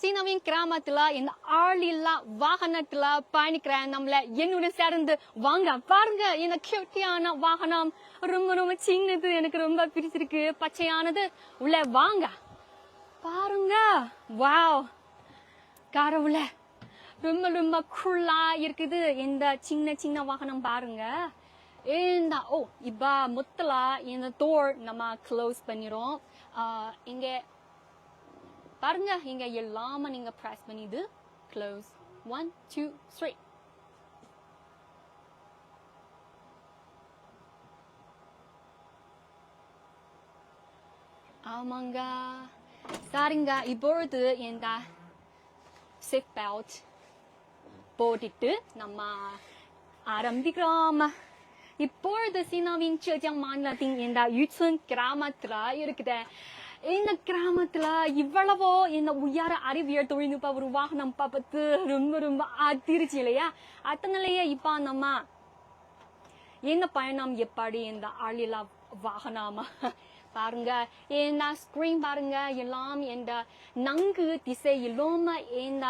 சீனாவின் கிராமத்துல இந்த ஆளில்லா வாகனத்துல பயணிக்கிறேன். நம்மள என்னுடன் சேர்ந்து வாங்க. பாருங்க இந்த கியூட்டியான வாகனம் ரொம்ப ரொம்ப சின்னது, எனக்கு ரொம்ப பிடிச்சிருக்கு. பச்சையானது. உள்ள வாங்க பாருங்க. வாவ் கடவுளே, ரொம்ப ரொம்ப கூலா இருக்குது இந்த சின்ன சின்ன வாகனம். பாருங்க இந்த இப்ப மொத்தல இந்த டோர் நம்ம க்ளோஸ் பண்ணிரும். இங்க பாருங்க, இங்க எல்லாமே நீங்க பிரஸ் பண்ணிது க்ளோஸ். 1 2 3. ஆமாங்க, சரிங்க. இப்பொழுது இந்த seat belt போட்டுட்டு நம்ம ஆரம்பிக்கிறோம். இப்பொழுது சீனாவின் ஜெஜியாங் மாநிலத்தின் இந்த யுச்சுன் கிராமத்துல இருக்குது. இந்த கிராமத்துல இவ்வளவோ இந்த உயர அறிவியல் தொழில்நுட்ப ஒரு வாகனம் பார்த்து ரொம்ப ரொம்ப அதிர்ச்சி இல்லையா? அதனாலயே இப்ப நம்ம இந்த பயணம் எப்படி இந்த ஆளில்லா வாகனம் பாருங்க. இந்த ஸ்கிரீன் பாருங்க, எல்லாம் இந்த நன்கு திசையிலும் இந்த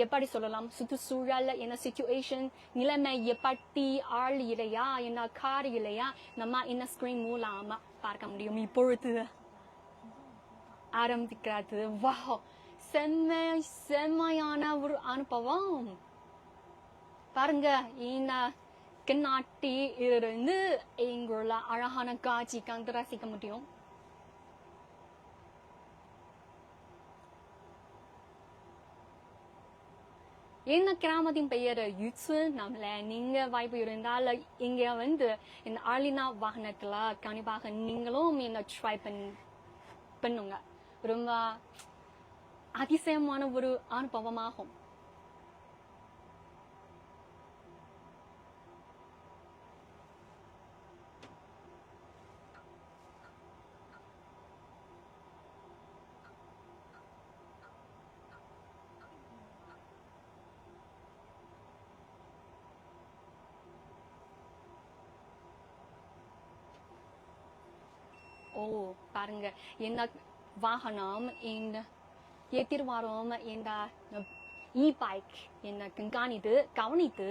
எப்படி சொல்லலாம், சுற்றுச்சூழல் என்ன சிச்சுவேஷன் நிலைமை எப்படி ஆள் இல்லையா, என்ன கார் இல்லையா, நம்ம இந்த ஸ்கிரீன் மூலமா பார்க்க முடியும். இப்பொழுது ஆரம்பிக்கிறது. வாவ், செம்மையான ஒரு அனுபவம். பாருங்க, இந்த கண்ணாட்டி இருந்து இங்குள்ள அழகான காட்சி கண்டு ரசிக்க முடியும். இந்த கிராமத்தின் பெயர் யுச்சுன். நம்மள நீங்க வாய்ப்பு இருந்தால் இங்க வந்து இந்த ஆளில்லா வாகனத்துல கண்டிப்பாக நீங்களும் இந்த ட்ரை பண்ணுங்க. ரொம்ப அதிசயமான ஒரு அனுபவமாகும். பாருங்க இந்த வாகனம் இந்த எதிர்வாரம் இந்த பைக் இந்த கவனித்து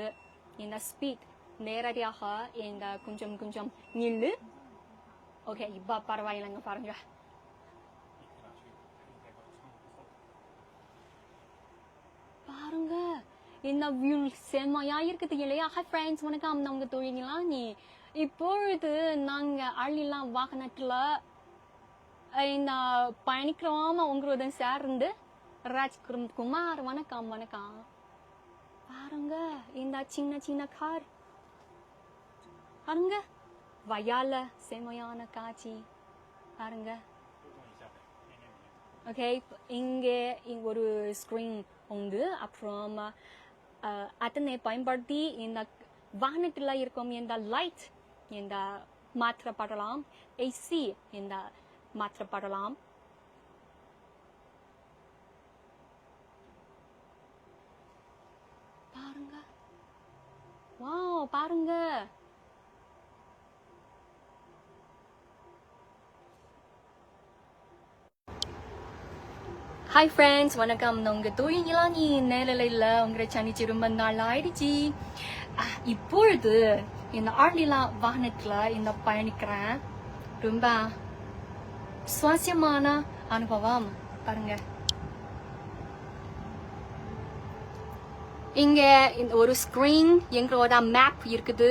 இந்த ஸ்பீட் நேரடியாக இந்த கொஞ்சம் கொஞ்சம் நில்லு. ஓகே, இப்ப பரவாயில்லைங்க. பாருங்க, பாருங்க இந்த வியூ செம்மையா இருக்குது இல்லையா? ஹாய் ஃப்ரெண்ட்ஸ், வணக்கம். நாங்க தொழிலா நீ இப்பொழுது நாங்க ஆளில்லா வாகனத்துல இந்த பயணிக்கிறோம். உங்களுடன் சேர்ந்து ராஜ்குமார். வணக்கம் வணக்கம். பாருங்க இந்த சின்ன சின்ன கார் பாருங்க, வயால செம்மையான காட்சி பாருங்க. ஓகே, இங்கே ஒரு ஸ்கிரீன் உண்டு. அப்புறம் அதனை பயன்படுத்தி இந்த வாகனத்துல இருக்கும் இந்த லைட் இந்த மாற்றப்படலாம், ஏசி இந்த மாற்றப்படலாம். பாருங்க, வாவ் பாருங்க. ஹாய் ஃப்ரெண்ட்ஸ், வணக்கம். உங்க தொழிலா நீ நேரலையில் உங்களை சந்திச்சு ரொம்ப நாள் ஆயிடுச்சு. இப்பொழுது இந்த ஆளில்லா வாகனத்துல இந்த பயணிக்கிறேன். ரொம்ப சுவாரஸ்யமான அனுபவம். பாருங்க, இங்க இந்த ஒரு ஸ்கிரீன் எங்களோட மேப் இருக்குது.